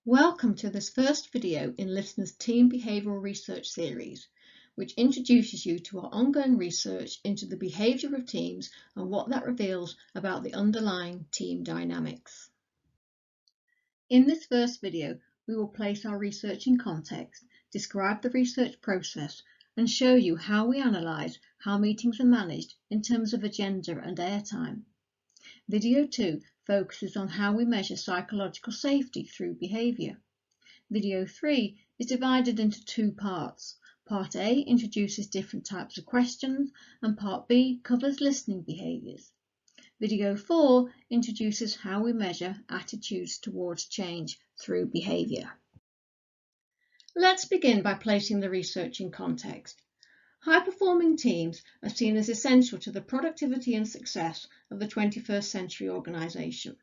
Welcome to this first video in Lysna's Team Behavioural Research series, which introduces you to our ongoing research into the behaviour of teams and what that reveals about the underlying team dynamics. In this first video, we will place our research in context, describe the research process, and show you how we analyse how meetings are managed in terms of agenda and airtime. Video 2 focuses on how we measure psychological safety through behaviour. Video 3 is divided into two parts. Part A introduces different types of questions and Part B covers listening behaviours. Video 4 introduces how we measure attitudes towards change through behaviour. Let's begin by placing the research in context. High-performing teams are seen as essential to the productivity and success of the 21st century organisation.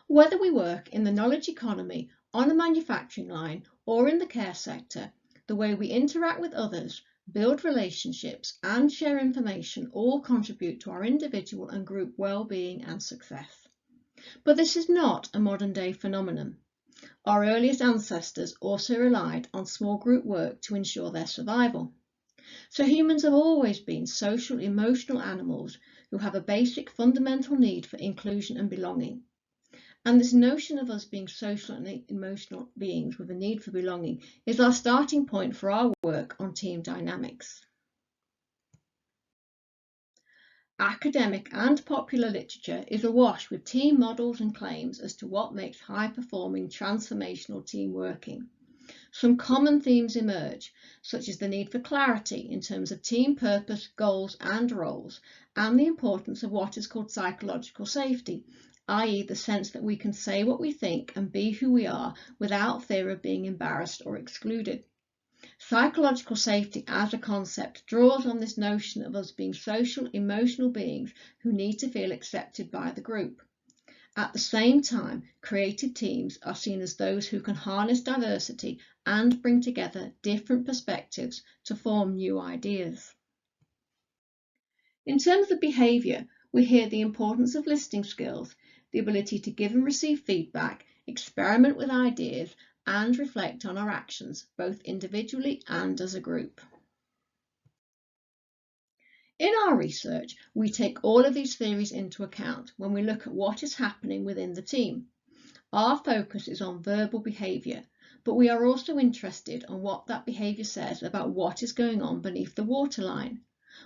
Whether we work in the knowledge economy, on a manufacturing line, or in the care sector, the way we interact with others, build relationships, and share information all contribute to our individual and group well-being and success. But this is not a modern-day phenomenon. Our earliest ancestors also relied on small group work to ensure their survival. So humans have always been social, emotional animals who have a basic fundamental need for inclusion and belonging. And this notion of us being social and emotional beings with a need for belonging is our starting point for our work on team dynamics. Academic and popular literature is awash with team models and claims as to what makes high-performing transformational team working. Some common themes emerge, such as the need for clarity in terms of team purpose, goals and roles, and the importance of what is called psychological safety, i.e. the sense that we can say what we think and be who we are without fear of being embarrassed or excluded. Psychological safety as a concept draws on this notion of us being social, emotional beings who need to feel accepted by the group. At the same time, creative teams are seen as those who can harness diversity and bring together different perspectives to form new ideas. In terms of behaviour, we hear the importance of listening skills, the ability to give and receive feedback, experiment with ideas, and reflect on our actions, both individually and as a group. In our research, we take all of these theories into account when we look at what is happening within the team. Our focus is on verbal behaviour, but we are also interested in what that behaviour says about what is going on beneath the waterline.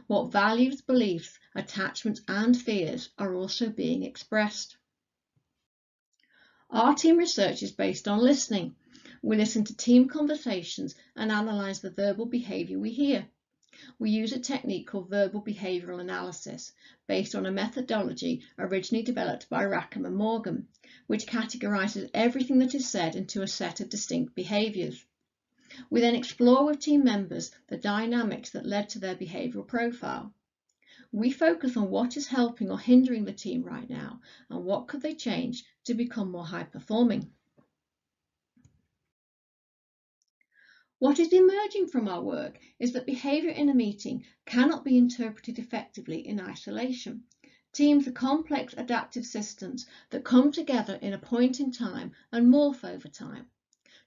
What values, beliefs, attachments and fears are also being expressed. Our team research is based on listening. We listen to team conversations and analyse the verbal behaviour we hear. We use a technique called verbal behavioural analysis, based on a methodology originally developed by Rackham and Morgan, which categorises everything that is said into a set of distinct behaviours. We then explore with team members the dynamics that led to their behavioural profile. We focus on what is helping or hindering the team right now and what could they change to become more high-performing. What is emerging from our work is that behaviour in a meeting cannot be interpreted effectively in isolation. Teams are complex adaptive systems that come together in a point in time and morph over time.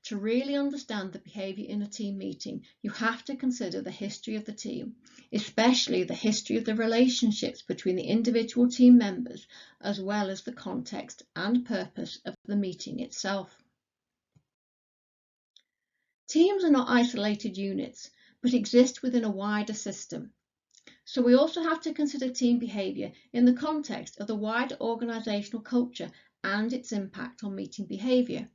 To really understand the behaviour in a team meeting, you have to consider the history of the team, especially the history of the relationships between the individual team members, as well as the context and purpose of the meeting itself. Teams are not isolated units, but exist within a wider system. So we also have to consider team behaviour in the context of the wider organisational culture and its impact on meeting behaviour.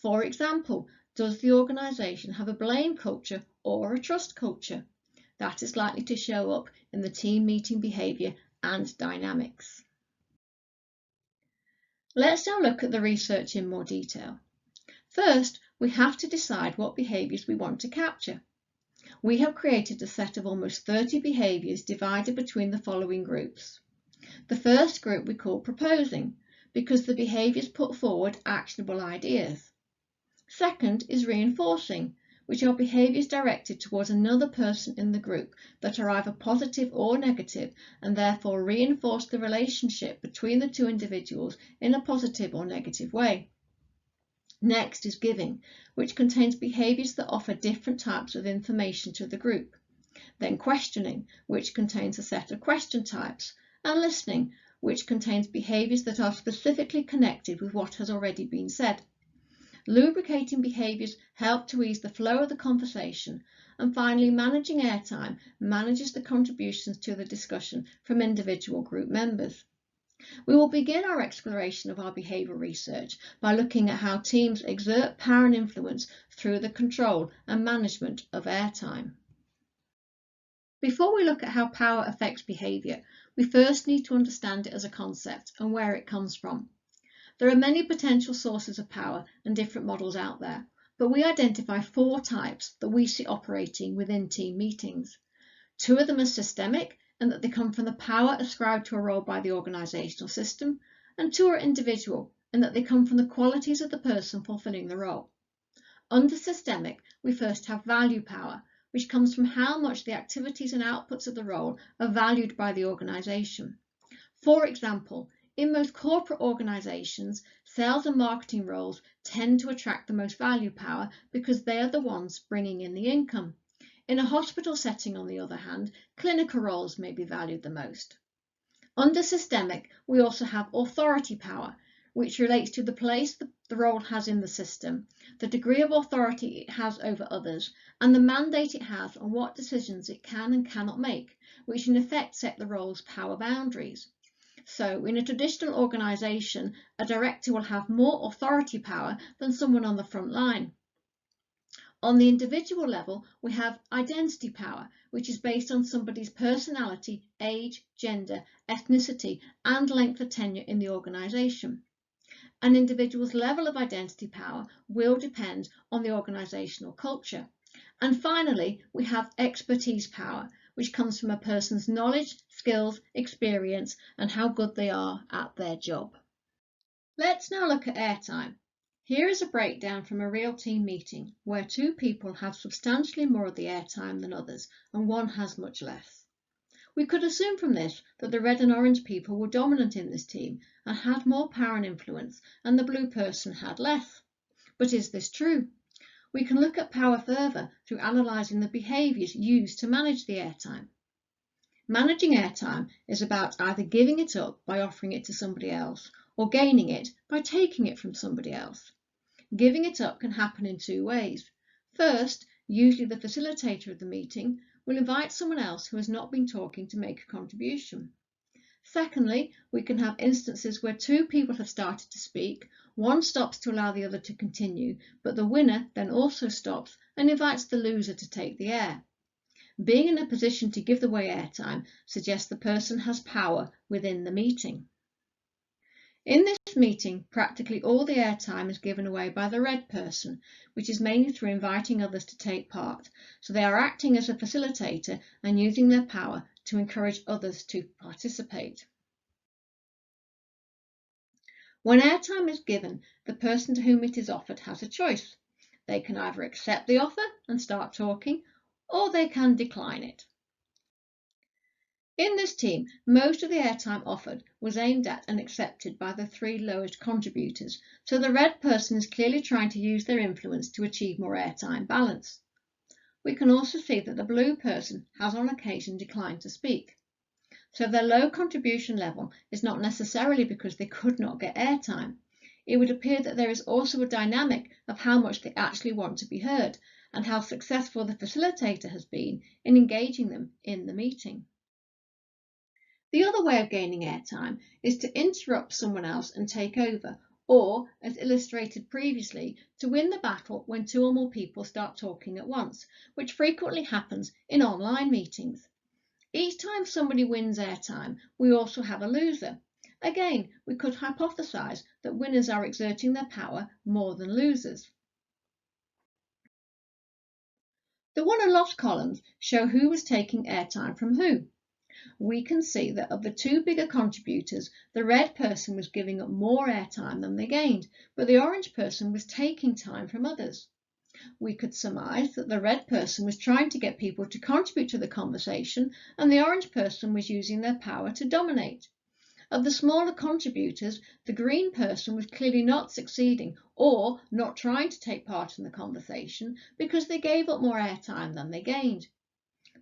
For example, does the organisation have a blame culture or a trust culture? That is likely to show up in the team meeting behaviour and dynamics. Let's now look at the research in more detail. First, we have to decide what behaviours we want to capture. We have created a set of almost 30 behaviours divided between the following groups. The first group we call proposing, because the behaviours put forward actionable ideas. Second is reinforcing, which are behaviours directed towards another person in the group that are either positive or negative and therefore reinforce the relationship between the two individuals in a positive or negative way. Next is giving, which contains behaviours that offer different types of information to the group. Then questioning, which contains a set of question types, and listening, which contains behaviours that are specifically connected with what has already been said. Lubricating behaviours help to ease the flow of the conversation, and finally, managing airtime manages the contributions to the discussion from individual group members. We will begin our exploration of our behavioural research by looking at how teams exert power and influence through the control and management of airtime. Before we look at how power affects behaviour, we first need to understand it as a concept and where it comes from. There are many potential sources of power and different models out there, but we identify 4 types that we see operating within team meetings. 2 of them are systemic, and that they come from the power ascribed to a role by the organisational system, and 2 are individual, and that they come from the qualities of the person fulfilling the role. Under systemic, we first have value power, which comes from how much the activities and outputs of the role are valued by the organisation. For example, in most corporate organisations, sales and marketing roles tend to attract the most value power because they are the ones bringing in the income. In a hospital setting, on the other hand, clinical roles may be valued the most. Under systemic, we also have authority power, which relates to the place the role has in the system, the degree of authority it has over others, and the mandate it has on what decisions it can and cannot make, which in effect set the role's power boundaries. So, in a traditional organisation, a director will have more authority power than someone on the front line. On the individual level, we have identity power, which is based on somebody's personality, age, gender, ethnicity, and length of tenure in the organisation. An individual's level of identity power will depend on the organisational culture. And finally, we have expertise power, which comes from a person's knowledge, skills, experience, and how good they are at their job. Let's now look at airtime. Here is a breakdown from a real team meeting where 2 people have substantially more of the airtime than others and one has much less. We could assume from this that the red and orange people were dominant in this team and had more power and influence, and the blue person had less. But is this true? We can look at power further through analysing the behaviours used to manage the airtime. Managing airtime is about either giving it up by offering it to somebody else or gaining it by taking it from somebody else. Giving it up can happen in 2 ways. First, usually the facilitator of the meeting will invite someone else who has not been talking to make a contribution. Secondly, we can have instances where 2 people have started to speak, one stops to allow the other to continue, but the winner then also stops and invites the loser to take the air. Being in a position to give away airtime suggests the person has power within the meeting. In this meeting, practically all the airtime is given away by the red person, which is mainly through inviting others to take part, so they are acting as a facilitator and using their power to encourage others to participate. When airtime is given, the person to whom it is offered has a choice. They can either accept the offer and start talking, or they can decline it. In this team, most of the airtime offered was aimed at and accepted by the 3 lowest contributors, so the red person is clearly trying to use their influence to achieve more airtime balance. We can also see that the blue person has on occasion declined to speak. So their low contribution level is not necessarily because they could not get airtime. It would appear that there is also a dynamic of how much they actually want to be heard and how successful the facilitator has been in engaging them in the meeting. The other way of gaining airtime is to interrupt someone else and take over, or, as illustrated previously, to win the battle when 2 or more people start talking at once, which frequently happens in online meetings. Each time somebody wins airtime, we also have a loser. Again, we could hypothesize that winners are exerting their power more than losers. The won and lost columns show who was taking airtime from who. We can see that of the 2 bigger contributors, the red person was giving up more airtime than they gained, but the orange person was taking time from others. We could surmise that the red person was trying to get people to contribute to the conversation, and the orange person was using their power to dominate. Of the smaller contributors, the green person was clearly not succeeding or not trying to take part in the conversation because they gave up more airtime than they gained.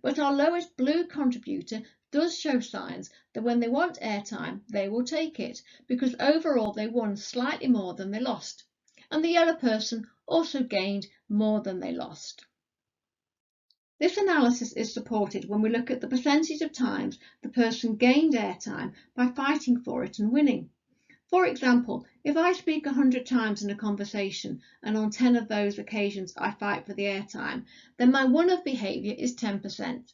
But our lowest blue contributor does show signs that when they want airtime, they will take it, because overall they won slightly more than they lost. And the yellow person also gained more than they lost. This analysis is supported when we look at the percentage of times the person gained airtime by fighting for it and winning. For example, if I speak 100 times in a conversation and on 10 of those occasions I fight for the airtime, then my won of behaviour is 10%.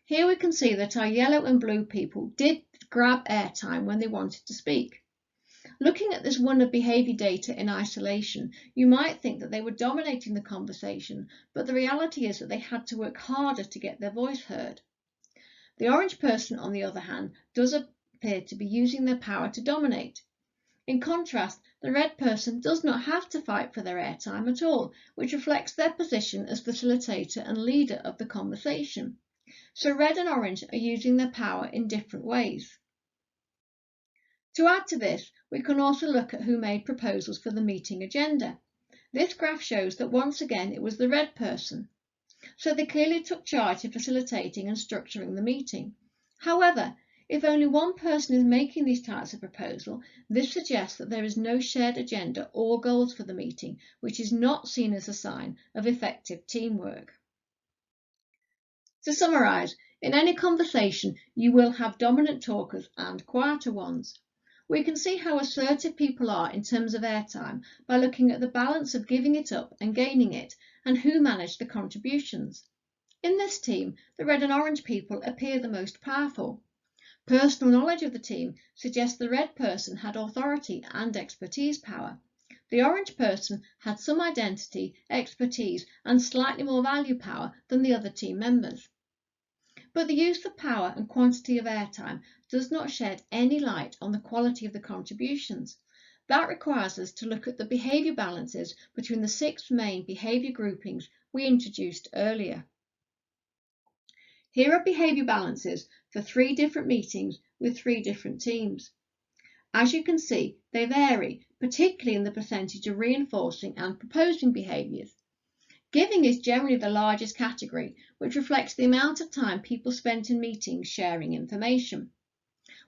Here we can see that our yellow and blue people did grab airtime when they wanted to speak. Looking at this won of behaviour data in isolation, you might think that they were dominating the conversation, but the reality is that they had to work harder to get their voice heard. The orange person, on the other hand, does appear to be using their power to dominate. In contrast, the red person does not have to fight for their airtime at all, which reflects their position as facilitator and leader of the conversation. So red and orange are using their power in different ways. To add to this, we can also look at who made proposals for the meeting agenda. This graph shows that once again it was the red person. So they clearly took charge of facilitating and structuring the meeting. However, if only one person is making these types of proposal, this suggests that there is no shared agenda or goals for the meeting, which is not seen as a sign of effective teamwork. To summarise, in any conversation you will have dominant talkers and quieter ones. We can see how assertive people are in terms of airtime by looking at the balance of giving it up and gaining it, and who managed the contributions. In this team, the red and orange people appear the most powerful. Personal knowledge of the team suggests the red person had authority and expertise power. The orange person had some identity, expertise, and slightly more value power than the other team members. But the use of power and quantity of airtime does not shed any light on the quality of the contributions. That requires us to look at the behaviour balances between the 6 main behaviour groupings we introduced earlier. Here are behaviour balances for 3 different meetings with 3 different teams. As you can see, they vary, particularly in the percentage of reinforcing and proposing behaviours. Giving is generally the largest category, which reflects the amount of time people spent in meetings sharing information.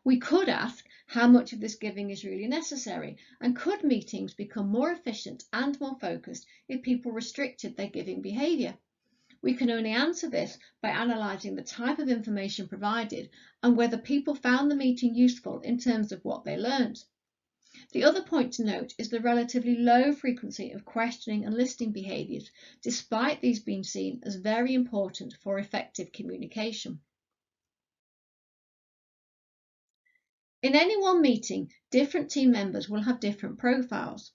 We could ask how much of this giving is really necessary, and could meetings become more efficient and more focused if people restricted their giving behaviour? We can only answer this by analysing the type of information provided and whether people found the meeting useful in terms of what they learned. The other point to note is the relatively low frequency of questioning and listening behaviours, despite these being seen as very important for effective communication. In any one meeting, different team members will have different profiles.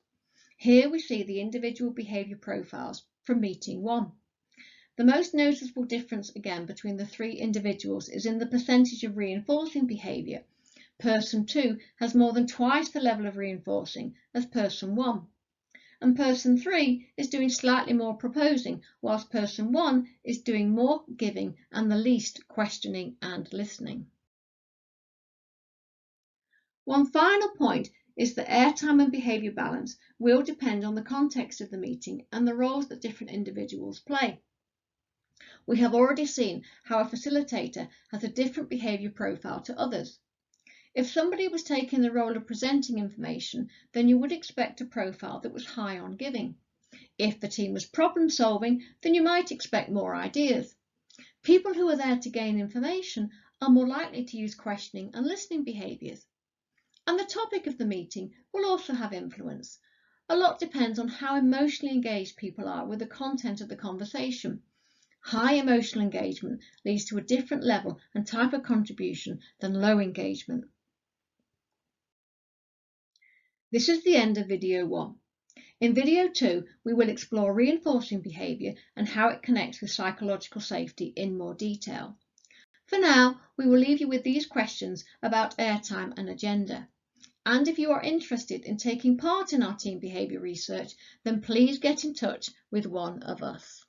Here we see the individual behaviour profiles from meeting 1. The most noticeable difference again between the 3 individuals is in the percentage of reinforcing behaviour. Person 2 has more than twice the level of reinforcing as person 1. And person 3 is doing slightly more proposing, whilst person 1 is doing more giving and the least questioning and listening. One final point is that airtime and behaviour balance will depend on the context of the meeting and the roles that different individuals play. We have already seen how a facilitator has a different behaviour profile to others. If somebody was taking the role of presenting information, then you would expect a profile that was high on giving. If the team was problem solving, then you might expect more ideas. People who are there to gain information are more likely to use questioning and listening behaviours. And the topic of the meeting will also have influence. A lot depends on how emotionally engaged people are with the content of the conversation. High emotional engagement leads to a different level and type of contribution than low engagement. This is the end of video 1. In video 2, we will explore reinforcing behaviour and how it connects with psychological safety in more detail. For now, we will leave you with these questions about airtime and agenda. And if you are interested in taking part in our team behaviour research, then please get in touch with one of us.